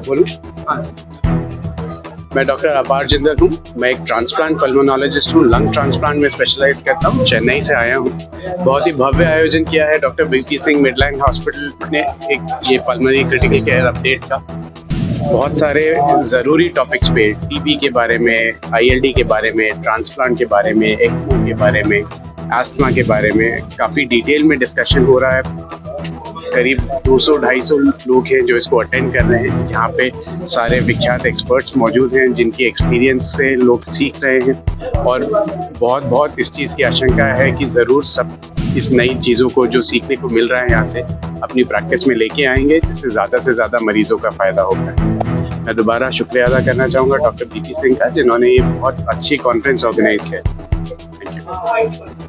बोलूं? मैं डॉक्टर अपार जिंदल हूँ। मैं एक ट्रांसप्लांट पल्मोनोलॉजिस्ट हूँ। लंग ट्रांसप्लांट में स्पेशलाइज करता हूँ। चेन्नई से आया हूँ। बहुत ही भव्य आयोजन किया है doctor BP Singh Midland hospital ने एक ये पल्मोनरी क्रिटिकल केयर अपडेट का। बहुत सारे ज़रूरी टॉपिक्स पे टीबी के बारे में, आईएलडी के बारे में, ट्रांसप्लांट के बारे में, एक्मो के बारे में, एस्थमा के बारे में काफ़ी डिटेल में डिस्कशन हो रहा है। करीब 200-250 लोग हैं जो इसको अटेंड कर रहे हैं। यहाँ पे सारे विख्यात एक्सपर्ट्स मौजूद हैं जिनकी एक्सपीरियंस से लोग सीख रहे हैं और बहुत इस चीज़ की आशंका है कि ज़रूर सब इस नई चीज़ों को जो सीखने को मिल रहा है यहाँ से अपनी प्रैक्टिस में लेके आएंगे, जिससे ज़्यादा से ज़्यादा मरीजों का फ़ायदा होगा। मैं दोबारा शुक्रिया अदा करना चाहूँगा डॉक्टर बीपी सिंह का, जिन्होंने ये बहुत अच्छी कॉन्फ्रेंस ऑर्गेनाइज किया। Thank you.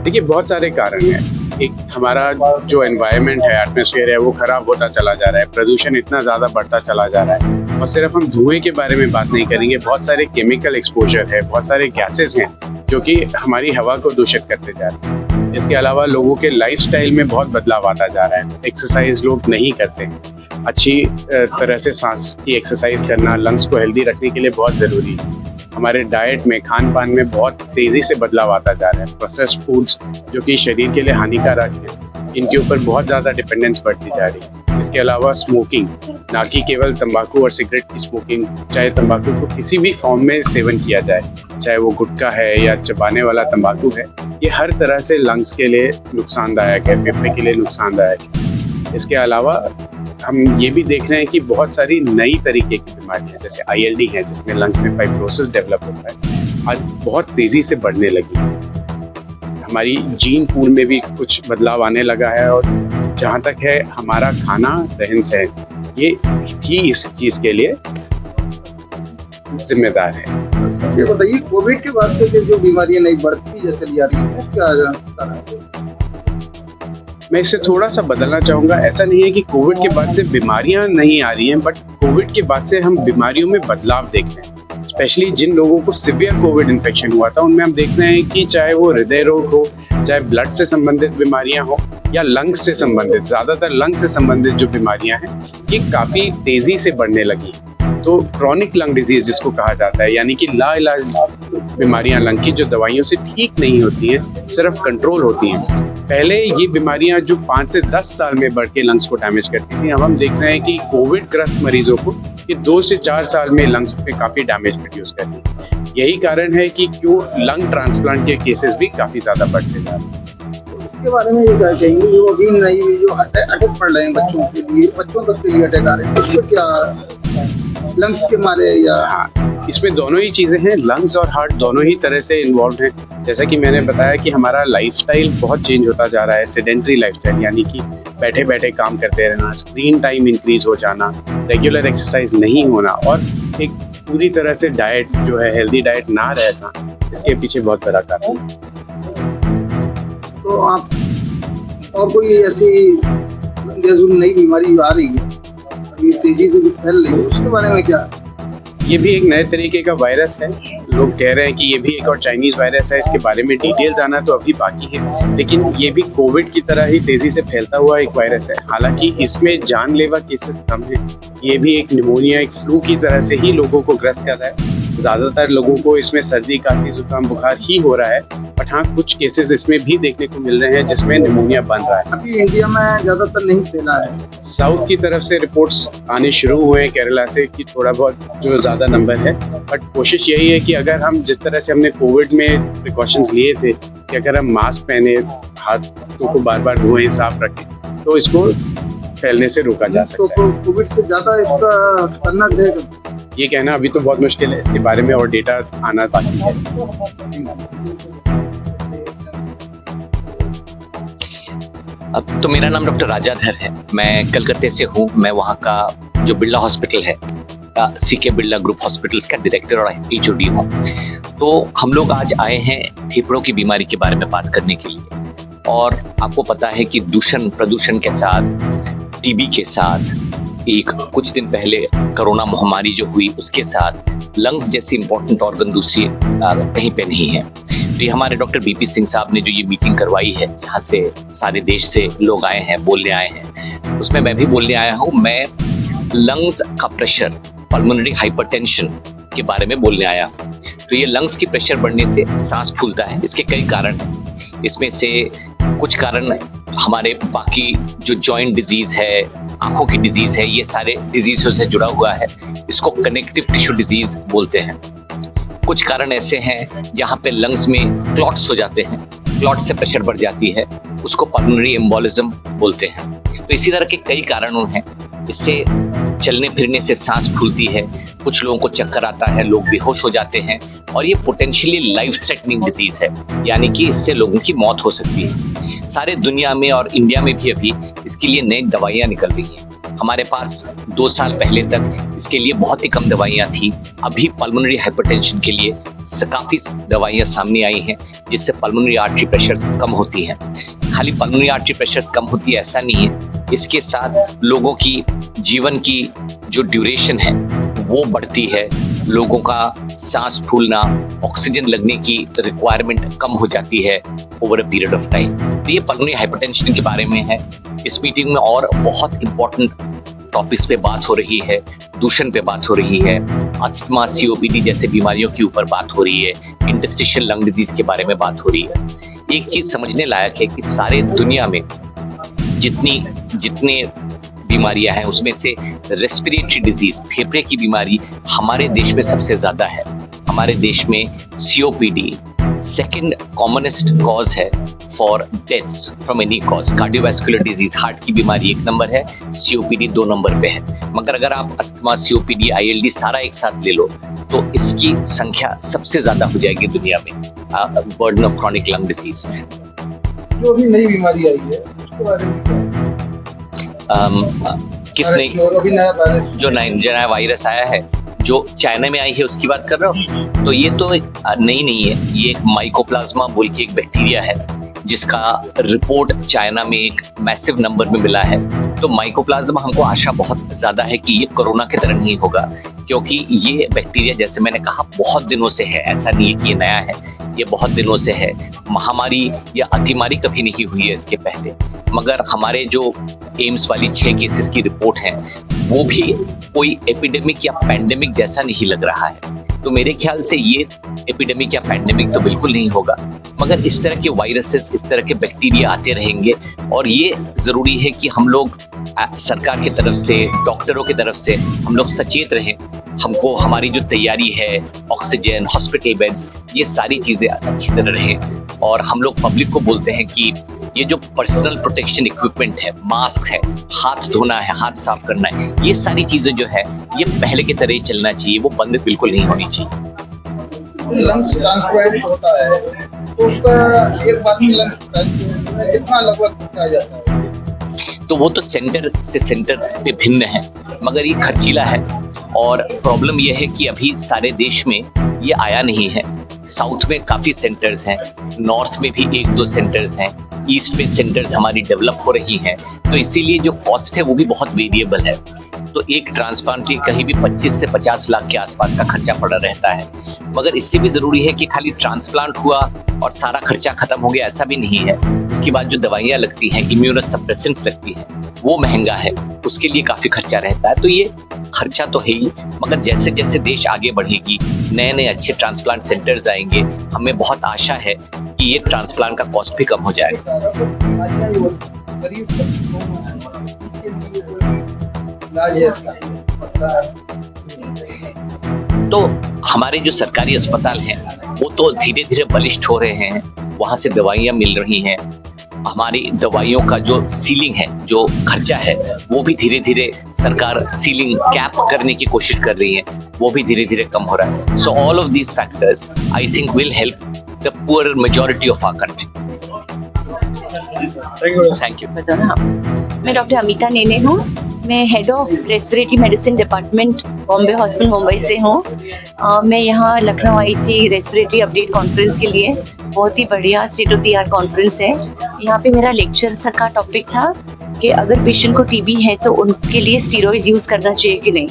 देखिए, बहुत सारे कारण हैं। एक हमारा जो एनवायरनमेंट है, एटमॉस्फेयर है, वो खराब होता चला जा रहा है। प्रदूषण इतना ज़्यादा बढ़ता चला जा रहा है। और सिर्फ हम धुएं के बारे में बात नहीं करेंगे, बहुत सारे केमिकल एक्सपोजर है, बहुत सारे गैसेस हैं जो कि हमारी हवा को दूषित करते जा रहे हैं। इसके अलावा लोगों के लाइफस्टाइल में बहुत बदलाव आता जा रहा है। एक्सरसाइज लोग नहीं करते हैं। अच्छी तरह से सांस की एक्सरसाइज करना लंग्स को हेल्दी रखने के लिए बहुत ज़रूरी है। हमारे डाइट में, खान पान में बहुत तेज़ी से बदलाव आता जा रहा है। प्रोसेस्ड फूड्स जो कि शरीर के लिए हानिकारक हैं, इनके ऊपर बहुत ज़्यादा डिपेंडेंस बढ़ती जा रही है। इसके अलावा स्मोकिंग, ना कि केवल तंबाकू और सिगरेट की स्मोकिंग, चाहे तंबाकू को किसी भी फॉर्म में सेवन किया जाए, चाहे वो गुटखा है या चबाने वाला तंबाकू है, ये हर तरह से लंग्स के लिए नुकसानदायक है, फेफड़े के लिए नुकसानदायक है। इसके अलावा हम ये भी देख रहे हैं कि बहुत सारी नई तरीके की बीमारियां जैसे आईएलडी है, जिसमें लंग्स में फाइब्रोसिस डेवलप होता है, आज बहुत तेज़ी से बढ़ने लगी है। हमारी जीन पूल में भी कुछ बदलाव आने लगा है और जहाँ तक है हमारा खाना, रहन सहन, ये भी इस चीज़ के लिए जिम्मेदार है। ये बताइए, कोविड के बाद से जो बीमारियां नई बढ़ती चली जा रही है, क्या कारण है? मैं इसे थोड़ा सा बदलना चाहूँगा। ऐसा नहीं है कि कोविड के बाद से बीमारियां नहीं आ रही हैं, बट कोविड के बाद से हम बीमारियों में बदलाव देख रहे हैं। स्पेशली जिन लोगों को सिवियर कोविड इन्फेक्शन हुआ था, उनमें हम देख रहे हैं कि चाहे वो हृदय रोग हो, चाहे ब्लड से संबंधित बीमारियां हो या लंग्स से संबंधित, ज़्यादातर लंग्स से संबंधित जो बीमारियां हैं, ये काफ़ी तेज़ी से बढ़ने लगी। तो क्रॉनिक लंग डिजीज जिसको कहा जाता है, यानी कि लाइलाज बीमारियां लंग की जो दवाइयों से ठीक नहीं होती हैं, सिर्फ कंट्रोल होती हैं। पहले ये बीमारियां जो 5 से 10 साल में बढ़ के लंग्स को डैमेज करती थी, अब हम देख रहे हैं कि कोविड ग्रस्त मरीजों को ये 2 से 4 साल में लंग्स पे काफ़ी डैमेज प्रोड्यूस करती है। यही कारण है कि क्यों लंग ट्रांसप्लांट के केसेस भी काफ़ी ज़्यादा बढ़ते जा रहे हैं। इसके बारे में ये क्या कहेंगे, जो अभी नई जो अटैक पड़ रहे हैं बच्चों के लिए, बच्चों तक के लिए अटैक आ रहे हैं, उसको क्या लंग्स के मारे या? हाँ, इसमें दोनों ही चीज़ें हैं। लंग्स और हार्ट दोनों ही तरह से इन्वॉल्व हैं। जैसा कि मैंने बताया कि हमारा लाइफस्टाइल बहुत चेंज होता जा रहा है। सेडेंटरी लाइफस्टाइल, यानी कि बैठे बैठे काम करते रहना, स्क्रीन टाइम इंक्रीज हो जाना, रेगुलर एक्सरसाइज नहीं होना और एक पूरी तरह से डाइट जो है, हेल्दी डाइट ना रहना, इसके पीछे बहुत बड़ा कारण है। तो आप और कोई ऐसी नई बीमारी आ रही है, अभी तेजी से फैल रही है, उसके बारे में क्या? ये भी एक नए तरीके का वायरस है। लोग कह रहे हैं कि ये भी एक और चाइनीज वायरस है। इसके बारे में डिटेल्स आना तो अभी बाकी है, लेकिन ये भी कोविड की तरह ही तेजी से फैलता हुआ एक वायरस है। हालांकि इसमें जानलेवा केसेस कम है। ये भी एक निमोनिया, एक फ्लू की तरह से ही लोगों को ग्रस्त कर रहा है। ज़्यादातर लोगों को इसमें सर्दी, खांसी, जुकाम, बुखार ही हो रहा है, बट हाँ, कुछ केसेस इसमें भी देखने को मिल रहे हैं जिसमें निमोनिया बन रहा है। अभी इंडिया में ज़्यादातर नहीं फैला है। साउथ की तरफ से रिपोर्ट्स आने शुरू हुए हैं, केरला से, कि थोड़ा बहुत जो ज़्यादा नंबर है, बट कोशिश यही है कि अगर हम जिस तरह से हमने कोविड में प्रिकॉशंस लिए थे कि अगर हम मास्क पहने, हाथों को बार बार धोएं, साफ रखें, तो इसको फैलने से रोका जा सकता है। तो कोविड से ज़्यादा इसका खतरनाक है ये कहना अभी तो बहुत मुश्किल है। इसके बारे में और डेटा आना बाकी है। अब तो मेरा नाम डॉक्टर राजाधर है। मैं कलकत्ते से हूँ। मैं वहाँ का जो बिरला हॉस्पिटल है, सीके बिरला ग्रुप हॉस्पिटल्स का डायरेक्टर और एचओडी हूँ। तो हम लोग आज आए हैं फेफड़ों की बीमारी के बारे में बात करने के लिए। और आपको पता है कि प्रदूषण के साथ, टीबी के साथ एक कुछ दिन पहले कोरोना महामारी जो हुई उसके साथ लंग्स जैसी इंपॉर्टेंट ऑर्गन दूसरी कहीं पे नहीं है। तो ये हमारे डॉक्टर बीपी सिंह साहब ने जो ये मीटिंग करवाई है, जहाँ से सारे देश से लोग आए हैं, बोलने आए हैं, उसमें मैं भी बोलने आया हूँ। मैं लंग्स का प्रेशर, पल्मोनरी हाइपरटेंशन के बारे में बोलने आया हूँ। तो ये लंग्स की प्रेशर बढ़ने से सांस फूलता है, इसके कई कारण हैं। इसमें से कुछ कारण हमारे बाकी जो जॉइंट डिजीज है, आंखों की डिजीज है, ये सारे डिजीजों से जुड़ा हुआ है। इसको कनेक्टिव टिश्यू डिजीज बोलते हैं। कुछ कारण ऐसे हैं जहाँ पे लंग्स में क्लॉट्स हो जाते हैं, क्लॉट से प्रेशर बढ़ जाती है, उसको पल्मोनरी एम्बोलिज्म बोलते हैं। तो इसी तरह के कई कारणों हैं। इससे चलने फिरने से सांस फूलती है, कुछ लोगों को चक्कर आता है, लोग बेहोश हो जाते हैं, और ये पोटेंशियली लाइफ थ्रेटनिंग डिजीज है, यानी कि इससे लोगों की मौत हो सकती है। सारे दुनिया में और इंडिया में भी अभी इसके लिए नई दवाइयाँ निकल रही हैं। हमारे पास 2 साल पहले तक इसके लिए बहुत ही कम दवाइयाँ थी। अभी पल्मोनरी हाइपरटेंशन के लिए काफ़ी दवाइयाँ सामने आई हैं, जिससे पल्मोनरी आर्टरी प्रेशर्स कम होती हैं। खाली पल्मोनरी आर्टरी प्रेशर्स कम होती है ऐसा नहीं है, इसके साथ लोगों की जीवन की जो ड्यूरेशन है वो बढ़ती है। लोगों का सांस फूलना, ऑक्सीजन लगने की रिक्वायरमेंट कम हो जाती है over a period of time. तो ये पल्मोनरी हाइपरटेंशन के बारे में है। इस मीटिंग में और बहुत इंपॉर्टेंट टॉपिक्स पे बात हो रही है, दूषण पे बात हो रही है, अस्थमा, सीओपीडी जैसे बीमारियों के ऊपर बात हो रही है, इंटरस्टिशियल लंग डिजीज के बारे में बात हो रही है। एक चीज समझने लायक है कि सारे दुनिया में जितने बीमारियां हैं उसमें से रेस्पिरेटरी डिजीज, फेफड़े की बीमारी हमारे देश में सबसे ज्यादा है। हमारे देश में सीओपीडी सेकंड कॉमनेस्ट कॉज है for deaths from any cause. Cardiovascular disease, heart की बीमारी 1 नंबर है, सीओपीडी 2 नंबर पे है। मगर अगर आप अस्थमा, सीओपीडी, आईएलडी सारा एक साथ ले लो तो इसकी संख्या सबसे ज्यादा हो जाएगी दुनिया में, burden of chronic lung disease. जो अभी नई बीमारी आई है उसके बारे में किसने जो नया वायरस आया है जो चाइना में आई है उसकी बात कर रहा हूँ। तो ये तो नई नहीं है, ये एक माइकोप्लाज्मा बोल के एक बैक्टीरिया है जिसका रिपोर्ट चाइना में एक मैसिव नंबर में मिला है। तो माइकोप्लाज्मा हमको आशा बहुत ज्यादा है कि ये कोरोना की तरह नहीं होगा, क्योंकि ये बैक्टीरिया जैसे मैंने कहा बहुत दिनों से है, ऐसा नहीं है कि ये नया है, ये बहुत दिनों से है। महामारी या अतिमारी कभी नहीं हुई है इसके पहले, मगर हमारे जो एम्स वाली 6 केसेस की रिपोर्ट है वो भी कोई एपिडेमिक या पैंडेमिक जैसा नहीं लग रहा है। तो मेरे ख्याल से ये एपिडेमिक या पैंडेमिक तो बिल्कुल नहीं होगा, मगर इस तरह के वायरसेस, इस तरह के बैक्टीरिया आते रहेंगे। और ये जरूरी है कि हम लोग सरकार की तरफ से, डॉक्टरों की तरफ से हम लोग सचेत रहें। हमको हमारी जो तैयारी है, ऑक्सीजन, हॉस्पिटल बेड्स, ये सारी चीजें अच्छी तरह रहें। और हम लोग पब्लिक को बोलते हैं कि ये जो पर्सनल प्रोटेक्शन इक्विपमेंट है, मास्क है, हाथ धोना है, हाथ साफ करना है, ये सारी चीजें जो है ये पहले की तरह ही चलना चाहिए, वो बंद बिल्कुल नहीं होनी चाहिए। लंग्स ट्रांसप्लांट होता है तो उसका एक बार में लंग्स ट्रांसप्लांट कितना लगभग खर्चा जाता है? तो वो तो सेंटर से सेंटर पे भिन्न है, मगर ये खर्चीला है। और प्रॉब्लम ये है कि अभी सारे देश में ये आया नहीं है। साउथ में काफी सेंटर्स हैं, नॉर्थ में भी 1-2 सेंटर्स हैं, ईस्ट में सेंटर्स हमारी डेवलप हो रही हैं। तो इसीलिए जो कॉस्ट है वो भी बहुत वेरिएबल है। तो एक ट्रांसप्लांट के कहीं भी 25 से 50 लाख के आसपास का खर्चा पड़ा रहता है। मगर इससे भी जरूरी है कि खाली ट्रांसप्लांट हुआ और सारा खर्चा खत्म हो गया, ऐसा भी नहीं है। उसके बाद जो दवाइयाँ लगती हैं, इम्यूनोसप्रेसेंट्स लगती हैं, वो महंगा है, उसके लिए काफी खर्चा रहता है। तो ये खर्चा तो है ही, मगर जैसे जैसे देश आगे बढ़ेगी, नए नए अच्छे ट्रांसप्लांट सेंटर्स आएंगे, हमें बहुत आशा है कि ये ट्रांसप्लांट का कॉस्ट भी कम हो जाएगा। तो हमारे जो सरकारी अस्पताल हैं वो तो धीरे धीरे बलिष्ठ हो रहे हैं, वहां से दवाइयां मिल रही हैं। हमारी दवाइयों का जो सीलिंग है, जो खर्चा है, वो भी धीरे धीरे सरकार सीलिंग कैप करने की कोशिश कर रही है, वो भी धीरे धीरे कम हो रहा है। So all of these factors I think will help the poor majority of our country. Thank you. मैं डॉक्टर अमिता नेने हूँ, मैं head of respiratory medicine department Bombay hospital Mumbai से हूँ। मैं यहाँ लखनऊ आई थी रेस्पिरेटरी अपडेट कॉन्फ्रेंस के लिए। बहुत ही बढ़िया state of the art conference है। यहाँ पे मेरा लेक्चर सर का टॉपिक था कि अगर पेशेंट को टीबी है तो उनके लिए स्टीरॉइड्स यूज करना चाहिए कि नहीं।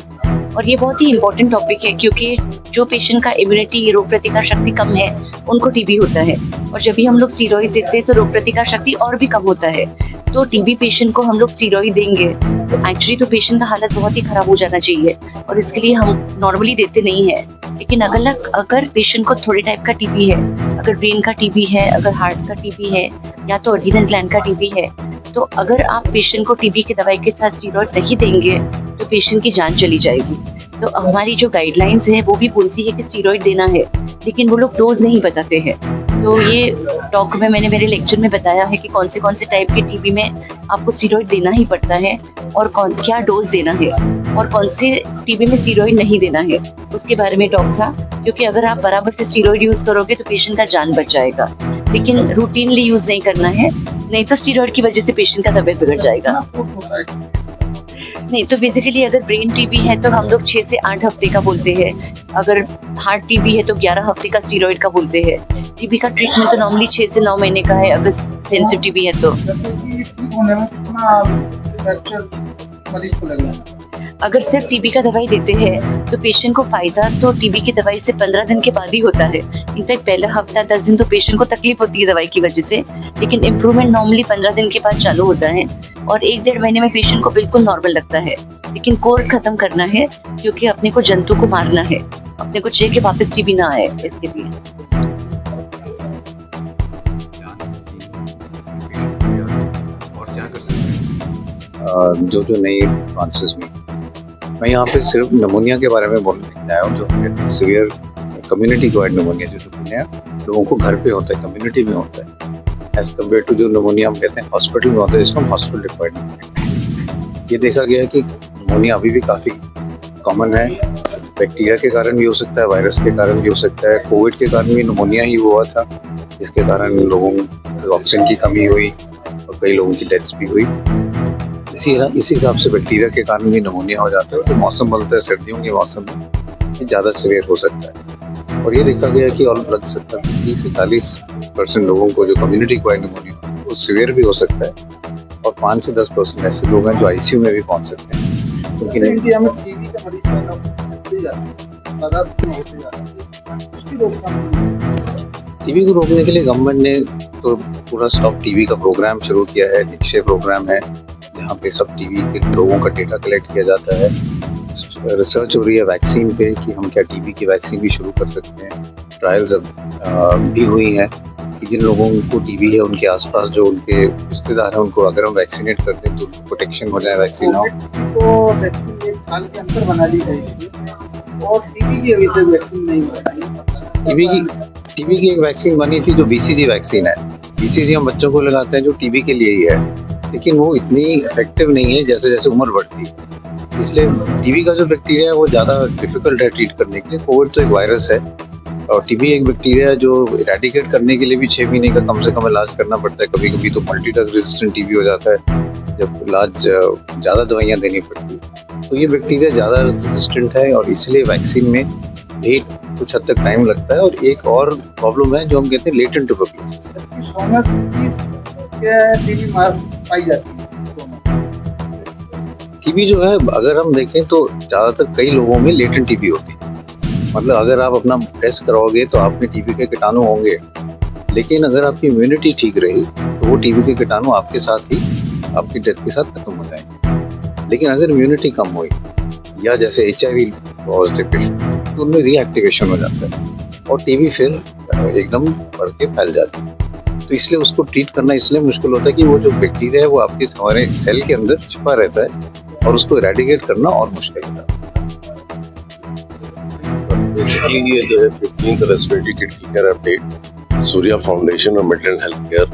और ये बहुत ही इम्पोर्टेंट टॉपिक है, क्योंकि जो पेशेंट का इम्यूनिटी, रोग प्रतिकार शक्ति कम है, उनको टीबी होता है, और जब भी हम लोग स्टीरॉइड देते हैं तो रोग प्रतिकार शक्ति और भी कम होता है। तो टीबी पेशेंट को हम लोग स्टीरॉइड देंगे तो एक्चुअली तो पेशेंट का हालत बहुत ही खराब हो जाना चाहिए, और इसके लिए हम नॉर्मली देते नहीं है। लेकिन अगर पेशेंट को थोड़े टाइप का टीबी है, अगर ब्रेन का टीबी है, अगर हार्ट का टीबी है, या तो एड्रिनल ग्लैंड का टीबी है, तो अगर आप पेशेंट को टीबी की दवाई के साथ स्टीरॉइड नहीं देंगे तो पेशेंट की जान चली जाएगी। तो हमारी जो गाइडलाइंस है वो भी बोलती है कि स्टीरॉइड देना है, लेकिन वो लोग डोज नहीं बताते हैं। तो ये टॉक में मैंने मेरे लेक्चर में बताया है कि कौन से टाइप के टीबी में आपको स्टीरॉइड देना ही पड़ता है, और क्या डोज देना है, और कौन से टीबी में स्टीरॉइड नहीं देना है, उसके बारे में टॉक था। क्योंकि अगर आप बराबर से स्टीरॉइड यूज करोगे तो पेशेंट का जान बच जाएगा, लेकिन रूटीनली यूज नहीं करना है, नहीं तो स्टीरॉइड की वजह से पेशेंट का तबीयत बिगड़ जाएगा। नहीं तो बेसिकली अगर ब्रेन टीबी है तो हम लोग 6 से 8 हफ्ते का बोलते हैं, अगर हार्ट टीबी है तो 11 हफ्ते का स्टीरॉइड का बोलते हैं। टीबी का ट्रीटमेंट तो नॉर्मली 6 से 9 महीने का है, अगर सेंसिटिव टीबी है तो। अगर सिर्फ टीबी का दवाई देते हैं तो पेशेंट को फायदा तो टीबी की दवाई से 15 दिन के बाद ही होता है। इनफैक्ट पहला हफ्ता 10 दिन तो पेशेंट को तकलीफ होती है दवाई की वजह से, लेकिन इम्प्रूवमेंट नॉर्मली 15 दिन के बाद चालू होता है, और 1-1.5 महीने में पेशेंट को बिल्कुल नॉर्मल लगता है। लेकिन कोर्स खत्म करना है, क्योंकि अपने को जंतु को मारना है, अपने को चाहिए कि वापस टीबी ना आए, इसके लिए। जो नई एडवांसेस हुई, मैं यहाँ पे सिर्फ निमोनिया के बारे में बोलने आया हूँ, जो सीवियर कम्युनिटी एक्वायर्ड निमोनिया जो निमोनिया लोगों को घर पे होता है, कम्युनिटी में होता है, एज कम्पेयर टू जो निमोनिया हम कहते हैं हॉस्पिटल में होता है, जिसको हम हॉस्पिटल एक्वायर्ड निमोनिया। ये देखा गया है कि निमोनिया अभी भी काफ़ी कॉमन है, बैक्टीरिया के कारण भी हो सकता है, वायरस के कारण भी हो सकता है। कोविड के कारण भी निमोनिया ही हुआ था, जिसके कारण लोगों को ऑक्सीजन की कमी हुई और कई लोगों की डेथ्स भी हुई। इसी हिसाब से बैक्टीरिया के कारण भी निमोनिया हो जाता है। तो मौसम बदलता है, सर्दियों के मौसम में ज़्यादा सीवियर हो सकता है, और ये देखा गया कि और लग सकता है 30 से 40% लोगों को जो कम्युनिटी एक्वायर्ड निमोनिया वो सीवियर भी हो सकता है, और 5 से 10% ऐसे लोग हैं जो आईसीयू में भी पहुंच सकते हैं। इंडिया में टीबी का मरीज टीबी को रोकने के लिए गवर्नमेंट ने तो पूरा स्टॉप टीबी का प्रोग्राम शुरू किया है। निश्चय प्रोग्राम है जहाँ पे सब टीबी के लोगों का डेटा कलेक्ट किया जाता है। रिसर्च हो रही है वैक्सीन पे कि हम क्या टीबी की वैक्सीन भी शुरू कर सकते हैं। ट्रायल्स भी हुई हैं कि जिन लोगों को टीबी है उनके आसपास जो उनके रिश्तेदार हैं उनको अगर हम वैक्सीनेट करते हैं तो उनको प्रोटेक्शन हो जाए वैक्सीन हो। तो वैक्सीन 1 साल के अंदर बना ली जाएगी, और टीबी की अभी तक वैक्सीन नहीं बनाई। टीबी की एक वैक्सीन बनी थी जो BCG वैक्सीन है। BCG हम बच्चों को लगाते हैं जो टीबी के लिए ही है, लेकिन वो इतनी इफेक्टिव नहीं है जैसे जैसे उम्र बढ़ती है। इसलिए टीबी का जो बैक्टीरिया है वो ज़्यादा डिफिकल्ट है ट्रीट करने के लिए। कोविड तो एक वायरस है और टीबी एक बैक्टीरिया है जो इरेडिकेट करने के लिए भी 6 महीने का कम से कम इलाज करना पड़ता है। कभी कभी तो मल्टीड्रग रेजिस्टेंट टीबी हो जाता है जब इलाज ज़्यादा दवाइयाँ देनी पड़ती है। तो ये बैक्टीरिया ज़्यादा रेजिस्टेंट है और इसलिए वैक्सीन में भी कुछ हद तक टाइम लगता है। और एक और प्रॉब्लम है जो हम कहते हैं लेटेंट ट्यूबरकुलोसिस। टीबी जो है अगर हम देखें तो ज़्यादातर कई लोगों में लेटेंट टीबी होती है। मतलब अगर आप अपना टेस्ट कराओगे तो आप में टीबी के कीटाणु होंगे, लेकिन अगर आपकी इम्यूनिटी ठीक रही तो वो टीबी के कीटाणु आपके साथ ही आपकी डेथ के साथ खत्म हो जाएंगे। लेकिन अगर इम्यूनिटी कम हुई या जैसे HIV पॉजिटिव पेशेंट तो उनमें रीएक्टिवेशन हो जाता है और टीबी फिर एकदम बढ़ के फैल जाती है। तो इसलिए उसको ट्रीट करना इसलिए मुश्किल होता है कि वो जो बैक्टीरिया है वो आपके हमारे सेल के अंदर छिपा रहता है और उसको इरेडिकेट करना और मुश्किल होता है। बेसिकली ये जो है 15th रेस्पिरेटरी किट की केयर अपडेट सूर्या फाउंडेशन और Midland health care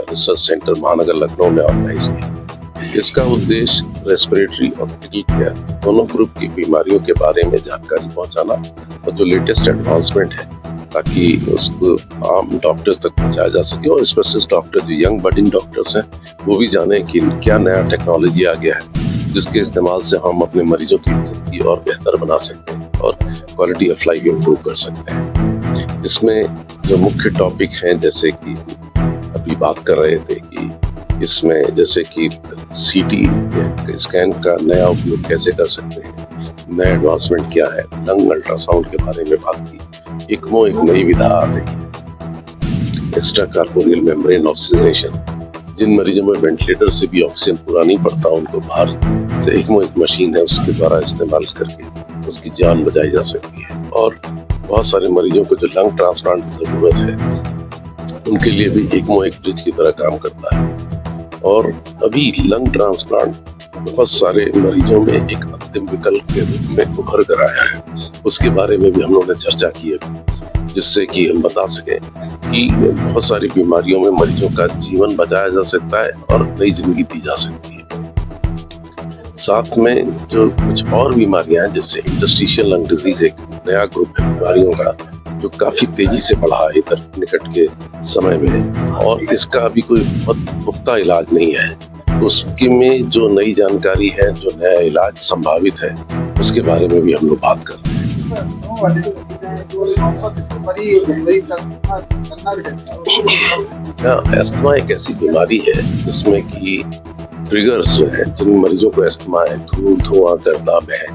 research centre महानगर लखनऊ ने ऑर्गेनाइज किया। इसका उद्देश्य रेस्पिरेटरी और क्रिटिकल केयर दोनों ग्रुप की बीमारियों के बारे में जानकारी पहुंचाना और जो लेटेस्ट एडवांसमेंट है ताकि उसको आम डॉक्टर तक पहुंचाया जा सके और स्पेशलिस्ट डॉक्टर जो यंग बडिंग डॉक्टर्स हैं वो भी जाने कि क्या नया टेक्नोलॉजी आ गया है जिसके इस्तेमाल से हम अपने मरीजों की जिंदगी और बेहतर बना सकते हैं और क्वालिटी ऑफ लाइफ इम्प्रूव कर सकते हैं। इसमें जो मुख्य टॉपिक हैं जैसे कि अभी बात कर रहे थे कि इसमें जैसे कि सीटी स्कैन का नया उपयोग कैसे कर सकते हैं, नया एडवांसमेंट क्या है, लंग अल्ट्रासाउंड के बारे में बात की। इक्मो एक नई विधा आ रही है, एक्स्ट्रा कार्पोरियल मेम्ब्रेन ऑक्सीजनेशन। जिन मरीजों में वेंटिलेटर से भी ऑक्सीजन पूरा नहीं पड़ता, उनको बाहर से इक्मो एक मशीन है, उसके द्वारा इस्तेमाल करके उसकी जान बचाई जा सकती है। और बहुत सारे मरीजों को जो लंग ट्रांसप्लांट की जरूरत है, उनके लिए भी इक्मो एक ब्रिज की तरह काम करता है। और अभी लंग ट्रांसप्लांट बहुत सारे मरीजों में एक अंतिम विकल्प के रूप में उभर कर आया है। उसके बारे में भी हम लोगों ने चर्चा की है, जिससे कि हम बता सके कि बहुत सारी बीमारियों में मरीजों का जीवन बचाया जा सकता है और नई जिंदगी दी जा सकती है। साथ में जो कुछ और बीमारियां हैं, जैसे इंटरस्टिशियल लंग डिजीज एक नया ग्रुप है बीमारियों का, जो काफी तेजी से बढ़ा है इधर निकट के समय में, और इसका अभी कोई बहुत पुख्ता इलाज नहीं है। उसकी में जो नई जानकारी है, जो नया इलाज संभावित है, उसके बारे में भी हम लोग बात कर रहे हैं। अस्थमा एक ऐसी बीमारी है जिसमें कि ट्रिगर्स जो है, जिन मरीजों को अस्थमा है, धुआं करना है,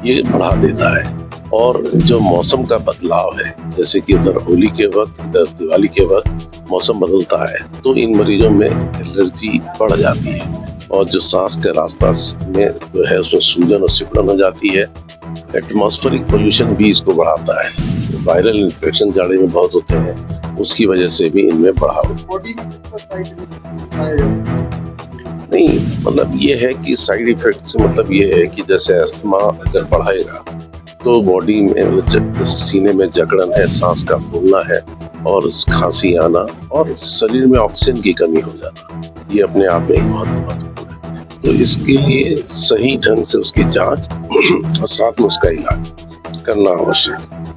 ये बढ़ा देता है। और जो मौसम का बदलाव है, जैसे कि उधर होली के वक्त, इधर दिवाली के वक्त मौसम बदलता है, तो इन मरीजों में एलर्जी बढ़ जाती है। और जो सांस के रास्ता में जो है, उसमें सूजन और सिकुड़न हो जाती है। एटमॉस्फेरिक पोल्यूशन भी इसको बढ़ाता है। वायरल इन्फेक्शन जाड़े में बहुत होते हैं, उसकी वजह से भी इनमें बढ़ाव नहीं। मतलब ये है कि साइड इफेक्ट से मतलब ये है कि जैसे अस्थमा अगर बढ़ाएगा तो बॉडी में सीने में जकड़न है, सांस का फूलना है, और खांसी आना, और शरीर में ऑक्सीजन की कमी हो जाना, ये अपने आप में बहुत महत्वपूर्ण है। तो इसके लिए सही ढंग से उसकी जांच और साथ में उसका इलाज करना आवश्यक है।